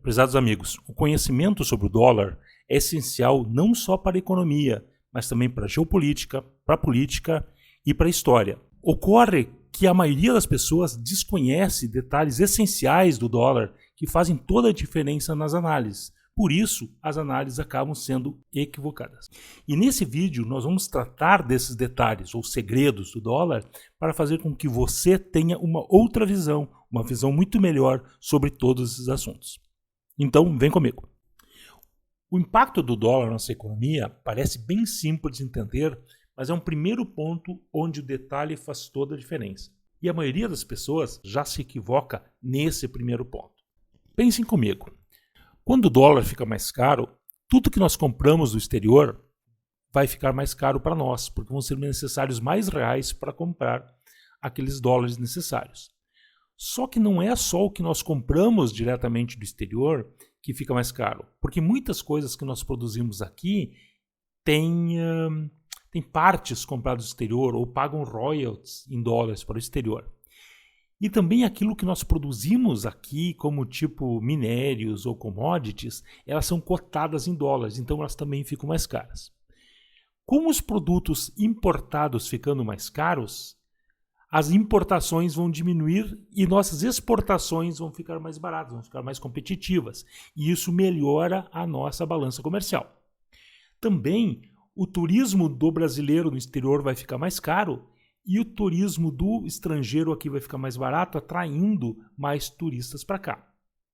Prezados amigos, o conhecimento sobre o dólar é essencial não só para a economia, mas também para a geopolítica, para a política e para a história. Ocorre que a maioria das pessoas desconhece detalhes essenciais do dólar que fazem toda a diferença nas análises. Por isso, as análises acabam sendo equivocadas. E nesse vídeo nós vamos tratar desses detalhes ou segredos do dólar para fazer com que você tenha uma outra visão, uma visão muito melhor sobre todos esses assuntos. Então, vem comigo. O impacto do dólar na nossa economia parece bem simples de entender, mas é um primeiro ponto onde o detalhe faz toda a diferença. E a maioria das pessoas já se equivoca nesse primeiro ponto. Pensem comigo. Quando o dólar fica mais caro, tudo que nós compramos do exterior vai ficar mais caro para nós, porque vão ser necessários mais reais para comprar aqueles dólares necessários. Só que não é só o que nós compramos diretamente do exterior que fica mais caro, porque muitas coisas que nós produzimos aqui têm partes compradas do exterior ou pagam royalties em dólares para o exterior. E também aquilo que nós produzimos aqui, como tipo minérios ou commodities, elas são cotadas em dólares, então elas também ficam mais caras. Com os produtos importados ficando mais caros, as importações vão diminuir e nossas exportações vão ficar mais baratas, vão ficar mais competitivas. E isso melhora a nossa balança comercial. Também o turismo do brasileiro no exterior vai ficar mais caro e o turismo do estrangeiro aqui vai ficar mais barato, atraindo mais turistas para cá.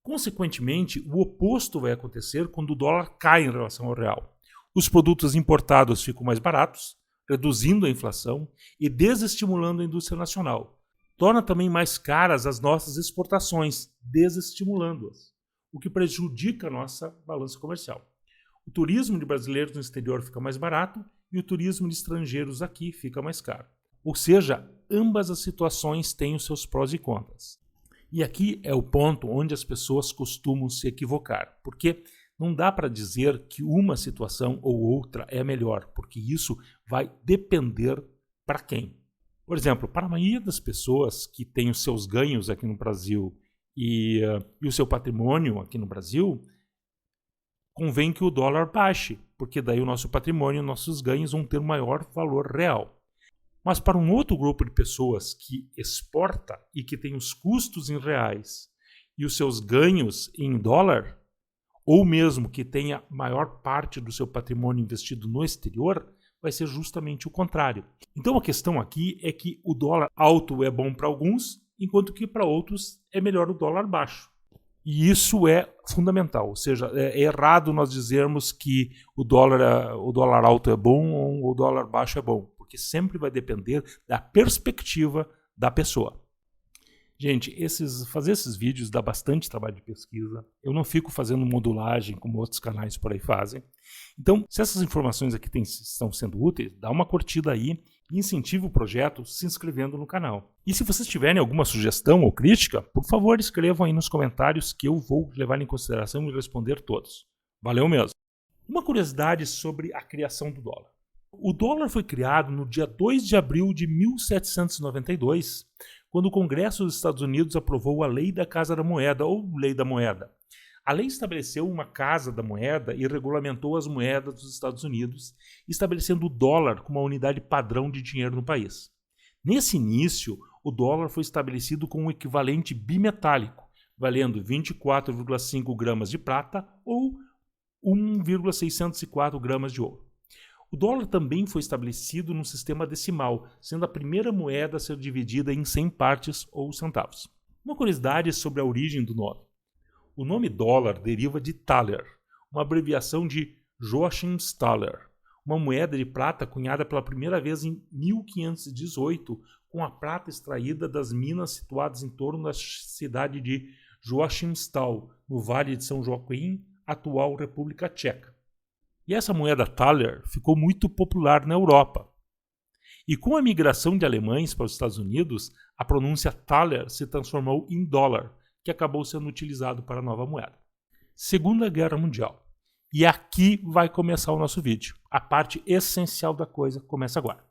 Consequentemente, o oposto vai acontecer quando o dólar cai em relação ao real. Os produtos importados ficam mais baratos, reduzindo a inflação e desestimulando a indústria nacional. Torna também mais caras as nossas exportações, desestimulando-as, o que prejudica a nossa balança comercial. O turismo de brasileiros no exterior fica mais barato e o turismo de estrangeiros aqui fica mais caro. Ou seja, ambas as situações têm os seus prós e contras. E aqui é o ponto onde as pessoas costumam se equivocar, porque não dá para dizer que uma situação ou outra é melhor, porque isso vai depender para quem. Por exemplo, para a maioria das pessoas que têm os seus ganhos aqui no Brasil e o seu patrimônio aqui no Brasil, convém que o dólar baixe, porque daí o nosso patrimônio, nossos ganhos vão ter um maior valor real. Mas para um outro grupo de pessoas que exporta e que tem os custos em reais e os seus ganhos em dólar, ou mesmo que tenha maior parte do seu patrimônio investido no exterior, vai ser justamente o contrário. Então a questão aqui é que o dólar alto é bom para alguns, enquanto que para outros é melhor o dólar baixo. E isso é fundamental, ou seja, é errado nós dizermos que o dólar alto é bom ou o dólar baixo é bom, porque sempre vai depender da perspectiva da pessoa. Gente, fazer esses vídeos dá bastante trabalho de pesquisa. Eu não fico fazendo modulagem como outros canais por aí fazem. Então, se essas informações aqui estão sendo úteis, dá uma curtida aí e incentive o projeto se inscrevendo no canal. E se vocês tiverem alguma sugestão ou crítica, por favor, escrevam aí nos comentários que eu vou levar em consideração e responder todos. Valeu mesmo! Uma curiosidade sobre a criação do dólar. O dólar foi criado no dia 2 de abril de 1792, quando o Congresso dos Estados Unidos aprovou a Lei da Casa da Moeda, ou Lei da Moeda. A lei estabeleceu uma Casa da Moeda e regulamentou as moedas dos Estados Unidos, estabelecendo o dólar como a unidade padrão de dinheiro no país. Nesse início, o dólar foi estabelecido com um equivalente bimetálico, valendo 24,5 gramas de prata ou 1,604 gramas de ouro. O dólar também foi estabelecido num sistema decimal, sendo a primeira moeda a ser dividida em 100 partes ou centavos. Uma curiosidade sobre a origem do nome. O nome dólar deriva de thaler, uma abreviação de Joachim-Thaler, uma moeda de prata cunhada pela primeira vez em 1518, com a prata extraída das minas situadas em torno da cidade de Joachimsthal, no Vale de São Joaquim, atual República Tcheca. E essa moeda thaler ficou muito popular na Europa. E com a migração de alemães para os Estados Unidos, a pronúncia thaler se transformou em dólar, que acabou sendo utilizado para a nova moeda. Segunda Guerra Mundial. E aqui vai começar o nosso vídeo. A parte essencial da coisa começa agora.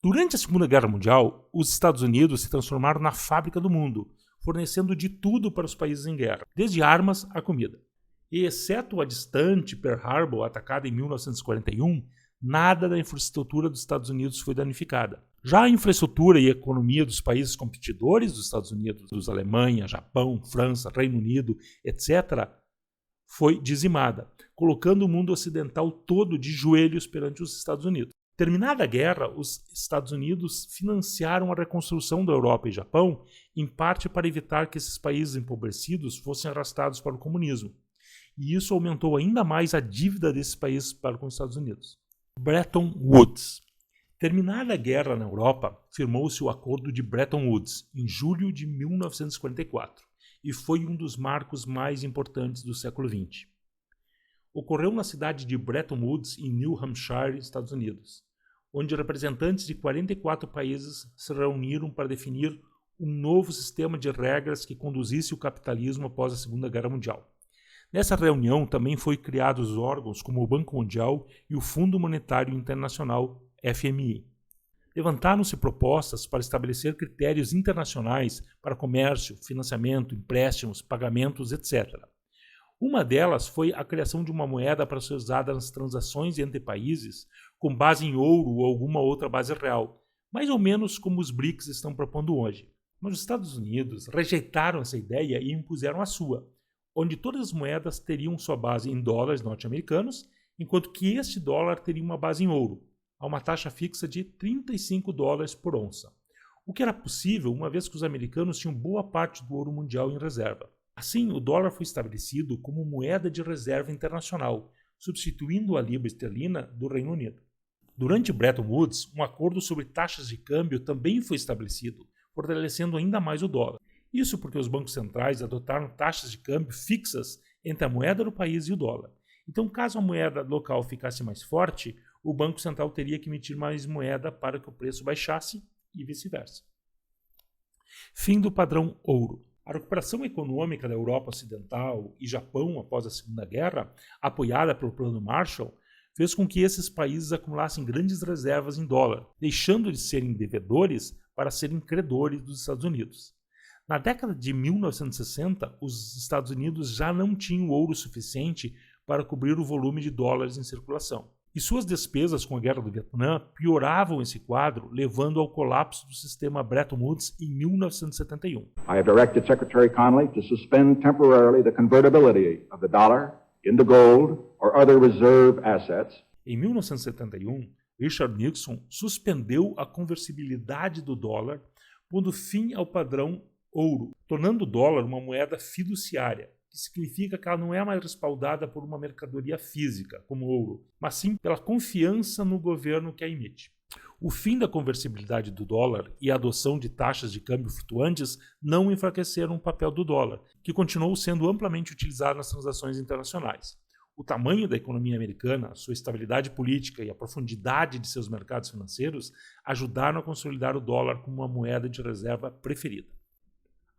Durante a Segunda Guerra Mundial, os Estados Unidos se transformaram na fábrica do mundo, fornecendo de tudo para os países em guerra, desde armas a comida. E, exceto a distante Pearl Harbor, atacada em 1941, nada da infraestrutura dos Estados Unidos foi danificada. Já a infraestrutura e a economia dos países competidores dos Estados Unidos, dos Alemanha, Japão, França, Reino Unido, etc., foi dizimada, colocando o mundo ocidental todo de joelhos perante os Estados Unidos. Terminada a guerra, os Estados Unidos financiaram a reconstrução da Europa e Japão, em parte para evitar que esses países empobrecidos fossem arrastados para o comunismo. E isso aumentou ainda mais a dívida desses países para com os Estados Unidos. Bretton Woods. Terminada a guerra na Europa, firmou-se o Acordo de Bretton Woods, em julho de 1944, e foi um dos marcos mais importantes do século XX. Ocorreu na cidade de Bretton Woods, em New Hampshire, Estados Unidos, onde representantes de 44 países se reuniram para definir um novo sistema de regras que conduzisse o capitalismo após a Segunda Guerra Mundial. Nessa reunião também foi criados órgãos como o Banco Mundial e o Fundo Monetário Internacional, FMI. Levantaram-se propostas para estabelecer critérios internacionais para comércio, financiamento, empréstimos, pagamentos, etc. Uma delas foi a criação de uma moeda para ser usada nas transações entre países com base em ouro ou alguma outra base real, mais ou menos como os BRICS estão propondo hoje. Mas os Estados Unidos rejeitaram essa ideia e impuseram a sua, onde todas as moedas teriam sua base em dólares norte-americanos, enquanto que este dólar teria uma base em ouro, a uma taxa fixa de 35 dólares por onça, o que era possível uma vez que os americanos tinham boa parte do ouro mundial em reserva. Assim, o dólar foi estabelecido como moeda de reserva internacional, substituindo a libra esterlina do Reino Unido. Durante Bretton Woods, um acordo sobre taxas de câmbio também foi estabelecido, fortalecendo ainda mais o dólar. Isso porque os bancos centrais adotaram taxas de câmbio fixas entre a moeda do país e o dólar. Então, caso a moeda local ficasse mais forte, o Banco Central teria que emitir mais moeda para que o preço baixasse e vice-versa. Fim do padrão ouro. A recuperação econômica da Europa Ocidental e Japão após a Segunda Guerra, apoiada pelo Plano Marshall, fez com que esses países acumulassem grandes reservas em dólar, deixando de serem devedores para serem credores dos Estados Unidos. Na década de 1960, os Estados Unidos já não tinham ouro suficiente para cobrir o volume de dólares em circulação. E suas despesas com a Guerra do Vietnã pioravam esse quadro, levando ao colapso do sistema Bretton Woods em 1971. I have directed Secretary Connally to suspend temporarily the convertibility of the dollar into gold or other reserve assets. Em 1971, Richard Nixon suspendeu a conversibilidade do dólar, pondo fim ao padrão ouro, tornando o dólar uma moeda fiduciária, que significa que ela não é mais respaldada por uma mercadoria física, como ouro, mas sim pela confiança no governo que a emite. O fim da conversibilidade do dólar e a adoção de taxas de câmbio flutuantes não enfraqueceram o papel do dólar, que continuou sendo amplamente utilizado nas transações internacionais. O tamanho da economia americana, sua estabilidade política e a profundidade de seus mercados financeiros ajudaram a consolidar o dólar como uma moeda de reserva preferida.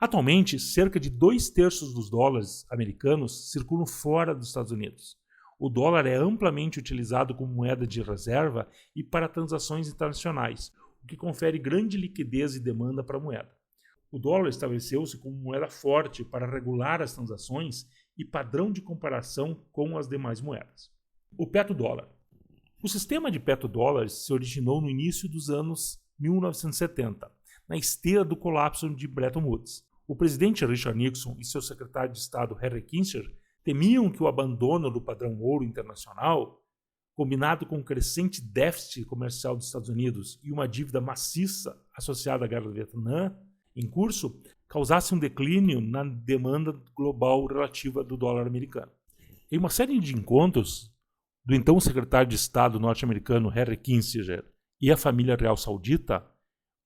Atualmente, cerca de 2/3 dos dólares americanos circulam fora dos Estados Unidos. O dólar é amplamente utilizado como moeda de reserva e para transações internacionais, o que confere grande liquidez e demanda para a moeda. O dólar estabeleceu-se como moeda forte para regular as transações e padrão de comparação com as demais moedas. O petrodólar. O sistema de petrodólares se originou no início dos anos 1970, na esteira do colapso de Bretton Woods. O presidente Richard Nixon e seu secretário de Estado Henry Kissinger temiam que o abandono do padrão ouro internacional, combinado com o crescente déficit comercial dos Estados Unidos e uma dívida maciça associada à Guerra do Vietnã em curso, causasse um declínio na demanda global relativa do dólar americano. Em uma série de encontros do então secretário de Estado norte-americano Henry Kissinger e a família real saudita,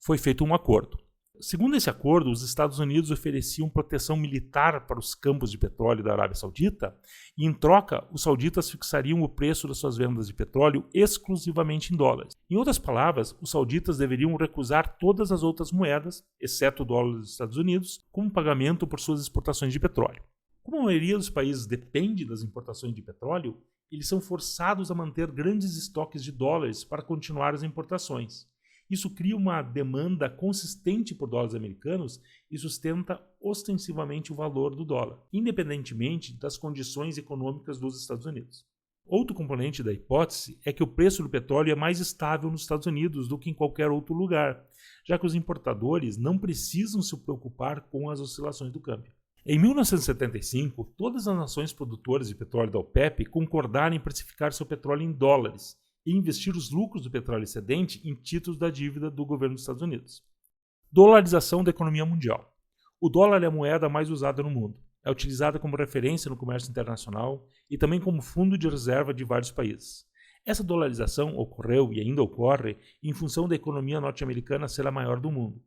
foi feito um acordo. Segundo esse acordo, os Estados Unidos ofereciam proteção militar para os campos de petróleo da Arábia Saudita e, em troca, os sauditas fixariam o preço das suas vendas de petróleo exclusivamente em dólares. Em outras palavras, os sauditas deveriam recusar todas as outras moedas, exceto o dólar dos Estados Unidos, como pagamento por suas exportações de petróleo. Como a maioria dos países depende das importações de petróleo, eles são forçados a manter grandes estoques de dólares para continuar as importações. Isso cria uma demanda consistente por dólares americanos e sustenta ostensivamente o valor do dólar, independentemente das condições econômicas dos Estados Unidos. Outro componente da hipótese é que o preço do petróleo é mais estável nos Estados Unidos do que em qualquer outro lugar, já que os importadores não precisam se preocupar com as oscilações do câmbio. Em 1975, todas as nações produtoras de petróleo da OPEP concordaram em precificar seu petróleo em dólares e investir os lucros do petróleo excedente em títulos da dívida do governo dos Estados Unidos. Dolarização da economia mundial. O dólar é a moeda mais usada no mundo. É utilizada como referência no comércio internacional e também como fundo de reserva de vários países. Essa dolarização ocorreu e ainda ocorre em função da economia norte-americana ser a maior do mundo.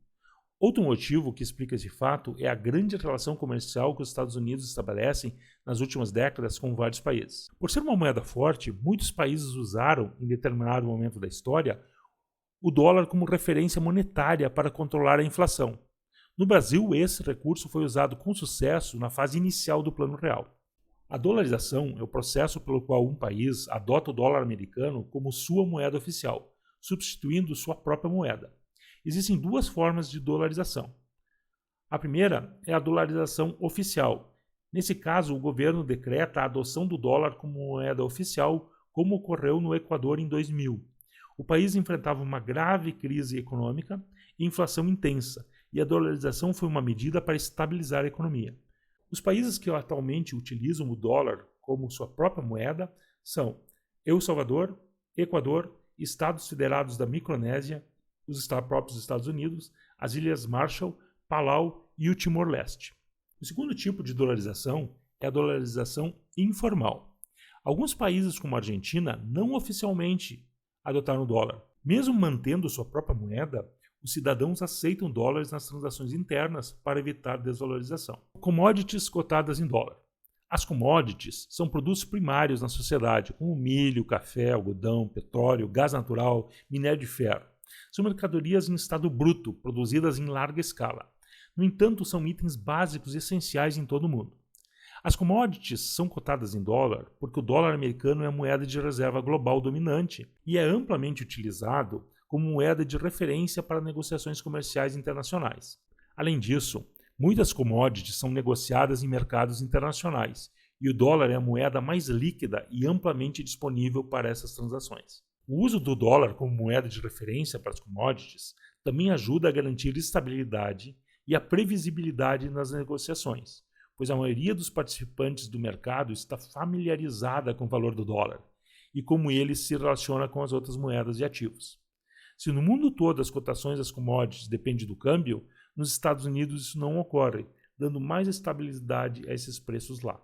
Outro motivo que explica esse fato é a grande relação comercial que os Estados Unidos estabelecem nas últimas décadas com vários países. Por ser uma moeda forte, muitos países usaram, em determinado momento da história, o dólar como referência monetária para controlar a inflação. No Brasil, esse recurso foi usado com sucesso na fase inicial do Plano Real. A dolarização é o processo pelo qual um país adota o dólar americano como sua moeda oficial, substituindo sua própria moeda. Existem duas formas de dolarização. A primeira é a dolarização oficial. Nesse caso, o governo decreta a adoção do dólar como moeda oficial, como ocorreu no Equador em 2000. O país enfrentava uma grave crise econômica e inflação intensa, e a dolarização foi uma medida para estabilizar a economia. Os países que atualmente utilizam o dólar como sua própria moeda são El Salvador, Equador, Estados Federados da Micronésia, os próprios Estados Unidos, as Ilhas Marshall, Palau e o Timor-Leste. O segundo tipo de dolarização é a dolarização informal. Alguns países, como a Argentina, não oficialmente adotaram o dólar. Mesmo mantendo sua própria moeda, os cidadãos aceitam dólares nas transações internas para evitar desvalorização. Commodities cotadas em dólar. As commodities são produtos primários na sociedade, como milho, café, algodão, petróleo, gás natural, minério de ferro. São mercadorias em estado bruto, produzidas em larga escala. No entanto, são itens básicos e essenciais em todo o mundo. As commodities são cotadas em dólar porque o dólar americano é a moeda de reserva global dominante e é amplamente utilizado como moeda de referência para negociações comerciais internacionais. Além disso, muitas commodities são negociadas em mercados internacionais e o dólar é a moeda mais líquida e amplamente disponível para essas transações. O uso do dólar como moeda de referência para as commodities também ajuda a garantir estabilidade e a previsibilidade nas negociações, pois a maioria dos participantes do mercado está familiarizada com o valor do dólar e como ele se relaciona com as outras moedas e ativos. Se no mundo todo as cotações das commodities dependem do câmbio, nos Estados Unidos isso não ocorre, dando mais estabilidade a esses preços lá.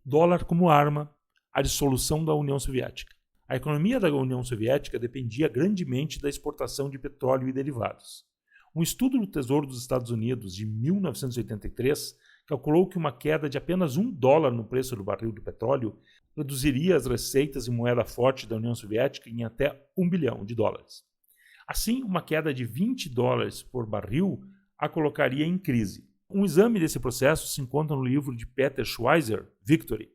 Dólar como arma, a dissolução da União Soviética. A economia da União Soviética dependia grandemente da exportação de petróleo e derivados. Um estudo do Tesouro dos Estados Unidos de 1983 calculou que uma queda de apenas $1 no preço do barril de petróleo reduziria as receitas em moeda forte da União Soviética em até $1 bilhão. Assim, uma queda de $20 por barril a colocaria em crise. Um exame desse processo se encontra no livro de Peter Schweizer, Victory.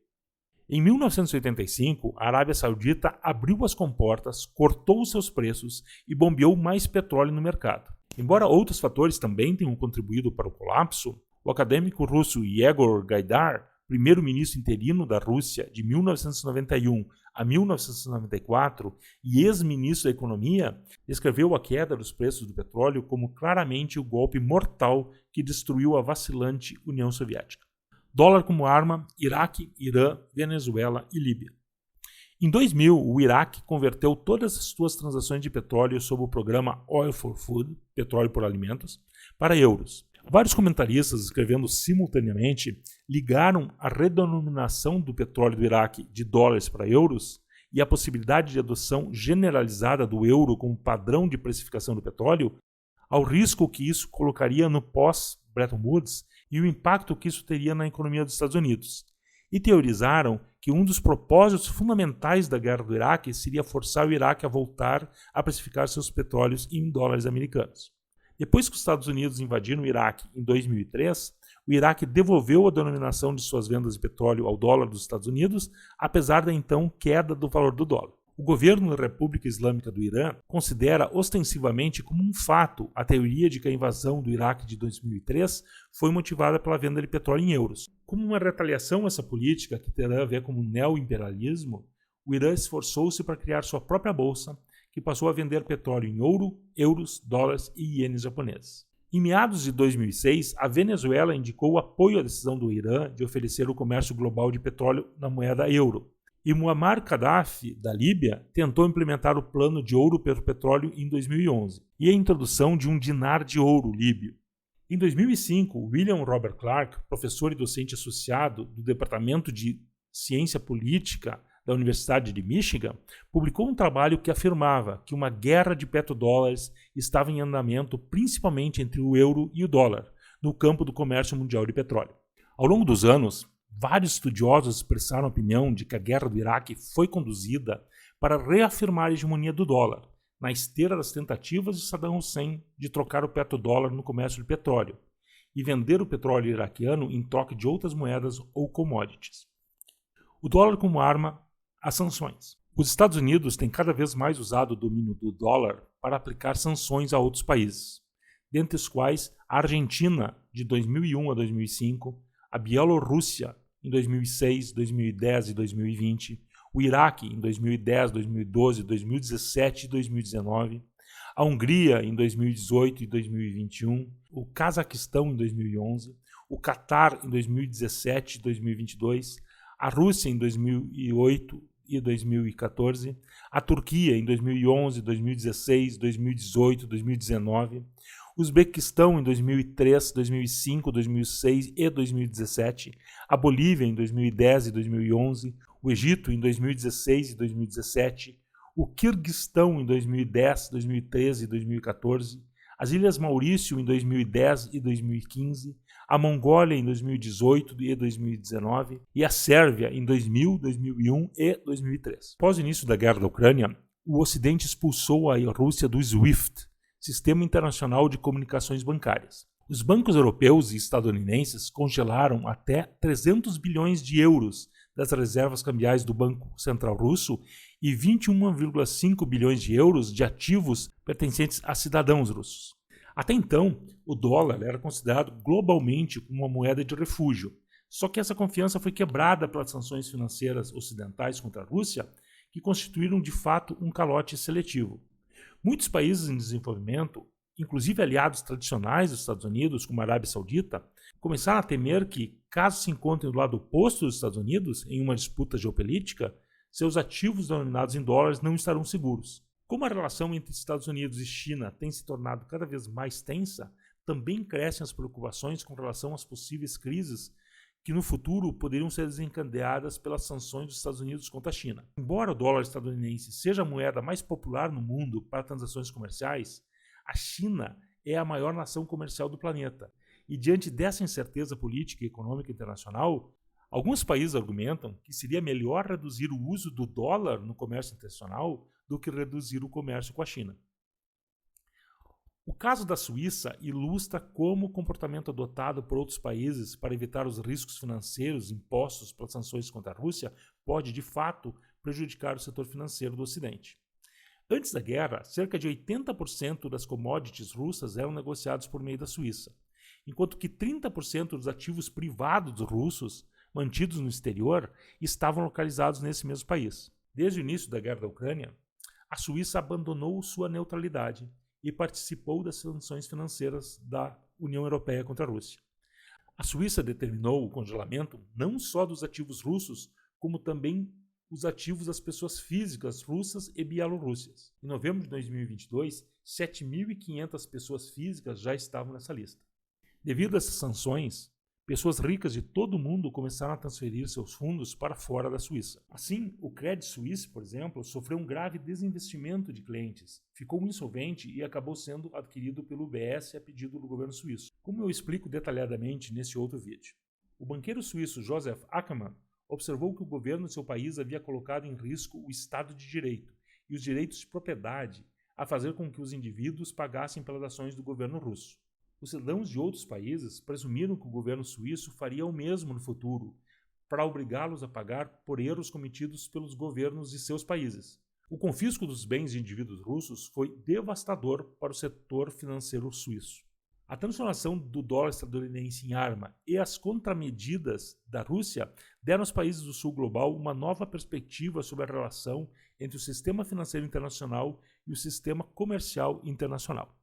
Em 1985, a Arábia Saudita abriu as comportas, cortou os seus preços e bombeou mais petróleo no mercado. Embora outros fatores também tenham contribuído para o colapso, o acadêmico russo Yegor Gaidar, primeiro-ministro interino da Rússia de 1991 a 1994 e ex-ministro da Economia, descreveu a queda dos preços do petróleo como claramente o golpe mortal que destruiu a vacilante União Soviética. Dólar como arma, Iraque, Irã, Venezuela e Líbia. Em 2000, o Iraque converteu todas as suas transações de petróleo sob o programa Oil for Food, petróleo por alimentos, para euros. Vários comentaristas, escrevendo simultaneamente, ligaram a redenominação do petróleo do Iraque de dólares para euros e a possibilidade de adoção generalizada do euro como padrão de precificação do petróleo ao risco que isso colocaria no pós-Bretton Woods e o impacto que isso teria na economia dos Estados Unidos. E teorizaram que um dos propósitos fundamentais da guerra do Iraque seria forçar o Iraque a voltar a precificar seus petróleos em dólares americanos. Depois que os Estados Unidos invadiram o Iraque em 2003, o Iraque devolveu a denominação de suas vendas de petróleo ao dólar dos Estados Unidos, apesar da então queda do valor do dólar. O governo da República Islâmica do Irã considera ostensivamente como um fato a teoria de que a invasão do Iraque de 2003 foi motivada pela venda de petróleo em euros. Como uma retaliação a essa política, que terá a ver como neo-imperialismo, o Irã esforçou-se para criar sua própria bolsa, que passou a vender petróleo em ouro, euros, dólares e ienes japoneses. Em meados de 2006, a Venezuela indicou apoio à decisão do Irã de oferecer o comércio global de petróleo na moeda euro. E Muammar Gaddafi, da Líbia, tentou implementar o plano de ouro pelo petróleo em 2011 e a introdução de um dinar de ouro líbio. Em 2005, William Robert Clark, professor e docente associado do Departamento de Ciência Política da Universidade de Michigan, publicou um trabalho que afirmava que uma guerra de petrodólares estava em andamento principalmente entre o euro e o dólar, no campo do comércio mundial de petróleo. Ao longo dos anos, vários estudiosos expressaram a opinião de que a guerra do Iraque foi conduzida para reafirmar a hegemonia do dólar, na esteira das tentativas de Saddam Hussein de trocar o petrodólar no comércio de petróleo e vender o petróleo iraquiano em troca de outras moedas ou commodities. O dólar como arma às sanções. Os Estados Unidos têm cada vez mais usado o domínio do dólar para aplicar sanções a outros países, dentre os quais a Argentina, de 2001 a 2005, a Bielorrússia, em 2006, 2010 e 2020, o Iraque, em 2010, 2012, 2017 e 2019, a Hungria, em 2018 e 2021, o Cazaquistão, em 2011, o Catar, em 2017 e 2022, a Rússia, em 2008 e 2014, a Turquia, em 2011, 2016, 2018, 2019, o Uzbequistão em 2003, 2005, 2006 e 2017, a Bolívia em 2010 e 2011, o Egito em 2016 e 2017, o Quirguistão em 2010, 2013 e 2014, as Ilhas Maurício em 2010 e 2015, a Mongólia em 2018 e 2019 e a Sérvia em 2000, 2001 e 2003. Após o início da guerra da Ucrânia, o Ocidente expulsou a Rússia do SWIFT, Sistema Internacional de Comunicações Bancárias. Os bancos europeus e estadunidenses congelaram até 300 bilhões de euros das reservas cambiais do Banco Central Russo e 21,5 bilhões de euros de ativos pertencentes a cidadãos russos. Até então, o dólar era considerado globalmente como uma moeda de refúgio, só que essa confiança foi quebrada pelas sanções financeiras ocidentais contra a Rússia, que constituíram de fato um calote seletivo. Muitos países em desenvolvimento, inclusive aliados tradicionais dos Estados Unidos, como a Arábia Saudita, começaram a temer que, caso se encontrem do lado oposto dos Estados Unidos em uma disputa geopolítica, seus ativos denominados em dólares não estarão seguros. Como a relação entre Estados Unidos e China tem se tornado cada vez mais tensa, também crescem as preocupações com relação às possíveis crises que no futuro poderiam ser desencadeadas pelas sanções dos Estados Unidos contra a China. Embora o dólar estadunidense seja a moeda mais popular no mundo para transações comerciais, a China é a maior nação comercial do planeta. E diante dessa incerteza política e econômica internacional, alguns países argumentam que seria melhor reduzir o uso do dólar no comércio internacional do que reduzir o comércio com a China. O caso da Suíça ilustra como o comportamento adotado por outros países para evitar os riscos financeiros impostos pelas sanções contra a Rússia pode, de fato, prejudicar o setor financeiro do Ocidente. Antes da guerra, cerca de 80% das commodities russas eram negociados por meio da Suíça, enquanto que 30% dos ativos privados russos mantidos no exterior estavam localizados nesse mesmo país. Desde o início da guerra da Ucrânia, a Suíça abandonou sua neutralidade e participou das sanções financeiras da União Europeia contra a Rússia. A Suíça determinou o congelamento não só dos ativos russos, como também os ativos das pessoas físicas russas e bielorrussas. Em novembro de 2022, 7.500 pessoas físicas já estavam nessa lista. Devido a essas sanções, pessoas ricas de todo o mundo começaram a transferir seus fundos para fora da Suíça. Assim, o Credit Suisse, por exemplo, sofreu um grave desinvestimento de clientes, ficou insolvente e acabou sendo adquirido pelo UBS a pedido do governo suíço, como eu explico detalhadamente nesse outro vídeo. O banqueiro suíço Joseph Ackermann observou que o governo de seu país havia colocado em risco o Estado de Direito e os direitos de propriedade, a fazer com que os indivíduos pagassem pelas ações do governo russo. Os cidadãos de outros países presumiram que o governo suíço faria o mesmo no futuro, para obrigá-los a pagar por erros cometidos pelos governos de seus países. O confisco dos bens de indivíduos russos foi devastador para o setor financeiro suíço. A transformação do dólar estadunidense em arma e as contramedidas da Rússia deram aos países do sul global uma nova perspectiva sobre a relação entre o sistema financeiro internacional e o sistema comercial internacional.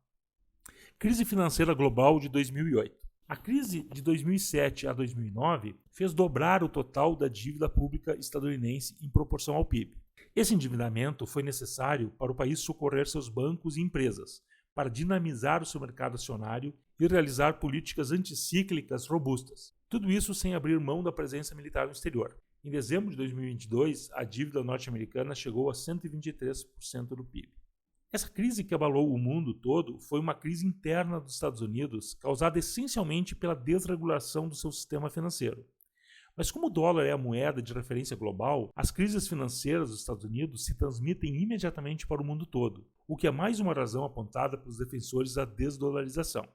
Crise financeira global de 2008. A crise de 2007 a 2009 fez dobrar o total da dívida pública estadunidense em proporção ao PIB. Esse endividamento foi necessário para o país socorrer seus bancos e empresas, para dinamizar o seu mercado acionário e realizar políticas anticíclicas robustas. Tudo isso sem abrir mão da presença militar no exterior. Em dezembro de 2022, a dívida norte-americana chegou a 123% do PIB. Essa crise que abalou o mundo todo foi uma crise interna dos Estados Unidos, causada essencialmente pela desregulação do seu sistema financeiro. Mas como o dólar é a moeda de referência global, as crises financeiras dos Estados Unidos se transmitem imediatamente para o mundo todo, o que é mais uma razão apontada pelos defensores da desdolarização.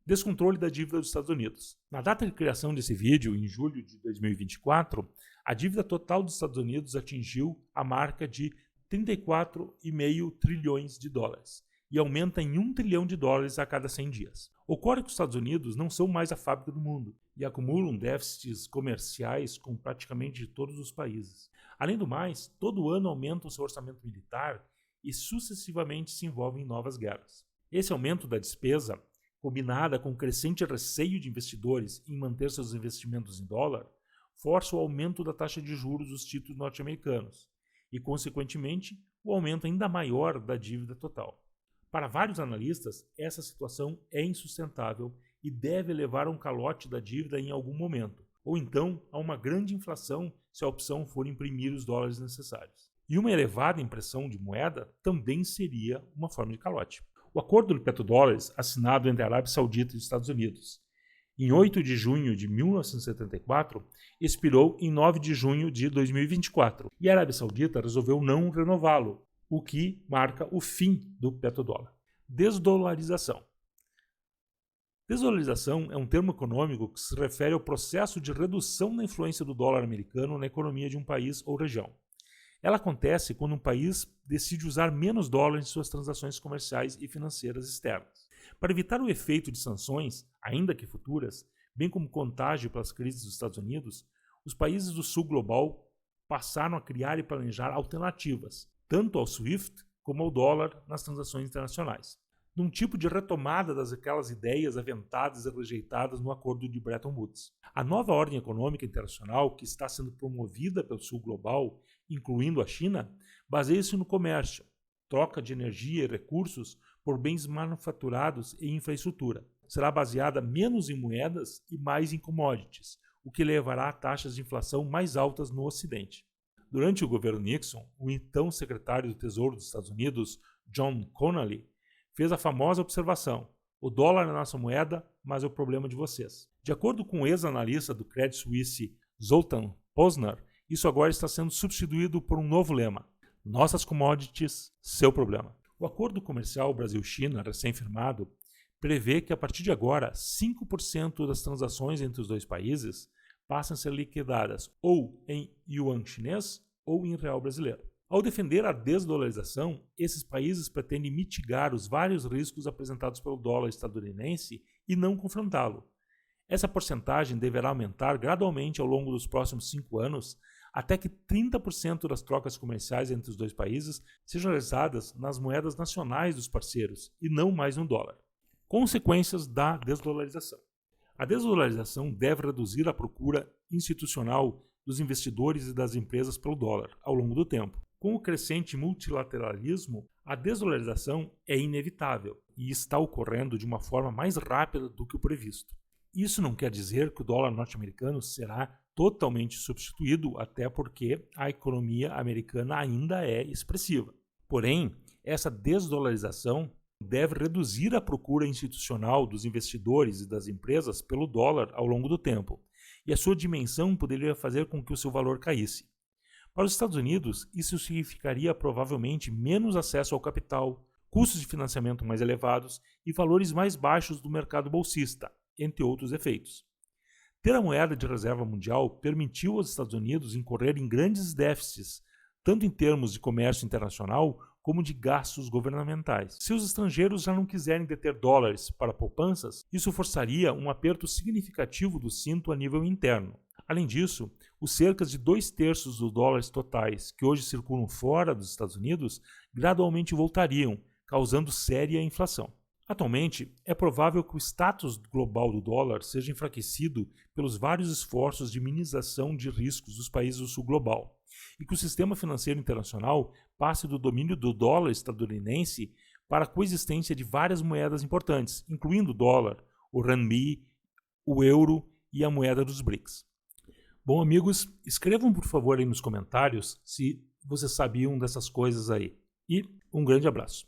Descontrole da dívida dos Estados Unidos. Na data de criação desse vídeo, em julho de 2024, a dívida total dos Estados Unidos atingiu a marca de 34,5 trilhões de dólares e aumenta em 1 trilhão de dólares a cada 100 dias. Ocorre que os Estados Unidos não são mais a fábrica do mundo e acumulam déficits comerciais com praticamente todos os países. Além do mais, todo ano aumenta o seu orçamento militar e sucessivamente se envolve em novas guerras. Esse aumento da despesa, combinada com o crescente receio de investidores em manter seus investimentos em dólar, força o aumento da taxa de juros dos títulos norte-americanos e, consequentemente, o aumento ainda maior da dívida total. Para vários analistas, essa situação é insustentável e deve levar a um calote da dívida em algum momento, ou então a uma grande inflação se a opção for imprimir os dólares necessários. E uma elevada impressão de moeda também seria uma forma de calote. O acordo de petrodólares, assinado entre a Arábia Saudita e os Estados Unidos em 8 de junho de 1974, expirou em 9 de junho de 2024 e a Arábia Saudita resolveu não renová-lo, o que marca o fim do petrodólar. Desdolarização. Desdolarização é um termo econômico que se refere ao processo de redução da influência do dólar americano na economia de um país ou região. Ela acontece quando um país decide usar menos dólar em suas transações comerciais e financeiras externas. Para evitar o efeito de sanções, ainda que futuras, bem como contágio pelas crises dos Estados Unidos, os países do sul global passaram a criar e planejar alternativas, tanto ao SWIFT como ao dólar nas transações internacionais, num tipo de retomada daquelas ideias aventadas e rejeitadas no acordo de Bretton Woods. A nova ordem econômica internacional que está sendo promovida pelo sul global, incluindo a China, baseia-se no comércio, troca de energia e recursos por bens manufaturados e infraestrutura. Será baseada menos em moedas e mais em commodities, o que levará a taxas de inflação mais altas no Ocidente. Durante o governo Nixon, o então secretário do Tesouro dos Estados Unidos, John Connally, fez a famosa observação: o dólar é a nossa moeda, mas é o problema de vocês. De acordo com o ex-analista do Credit Suisse, Zoltan Pozner, isso agora está sendo substituído por um novo lema: nossas commodities, seu problema. O acordo comercial Brasil-China, recém-firmado, prevê que a partir de agora, 5% das transações entre os dois países passam a ser liquidadas ou em yuan chinês ou em real brasileiro. Ao defender a desdolarização, esses países pretendem mitigar os vários riscos apresentados pelo dólar estadunidense e não confrontá-lo. Essa porcentagem deverá aumentar gradualmente ao longo dos próximos 5 anos, até que 30% das trocas comerciais entre os dois países sejam realizadas nas moedas nacionais dos parceiros e não mais no dólar. Consequências da desdolarização. A desdolarização deve reduzir a procura institucional dos investidores e das empresas pelo dólar ao longo do tempo. Com o crescente multilateralismo, a desdolarização é inevitável e está ocorrendo de uma forma mais rápida do que o previsto. Isso não quer dizer que o dólar norte-americano será totalmente substituído, até porque a economia americana ainda é expressiva. Porém, essa desdolarização deve reduzir a procura institucional dos investidores e das empresas pelo dólar ao longo do tempo, e a sua dimensão poderia fazer com que o seu valor caísse. Para os Estados Unidos, isso significaria provavelmente menos acesso ao capital, custos de financiamento mais elevados e valores mais baixos do mercado bolsista, entre outros efeitos. Ter a moeda de reserva mundial permitiu aos Estados Unidos incorrer em grandes déficits tanto em termos de comércio internacional como de gastos governamentais. Se os estrangeiros já não quiserem deter dólares para poupanças, isso forçaria um aperto significativo do cinto a nível interno. Além disso, os cerca de 2/3 dos dólares totais que hoje circulam fora dos Estados Unidos gradualmente voltariam, causando séria inflação. Atualmente, é provável que o status global do dólar seja enfraquecido pelos vários esforços de minimização de riscos dos países do sul global e que o sistema financeiro internacional passe do domínio do dólar estadunidense para a coexistência de várias moedas importantes, incluindo o dólar, o renminbi, o euro e a moeda dos BRICS. Bom, amigos, escrevam por favor aí nos comentários se vocês sabiam dessas coisas aí. E um grande abraço.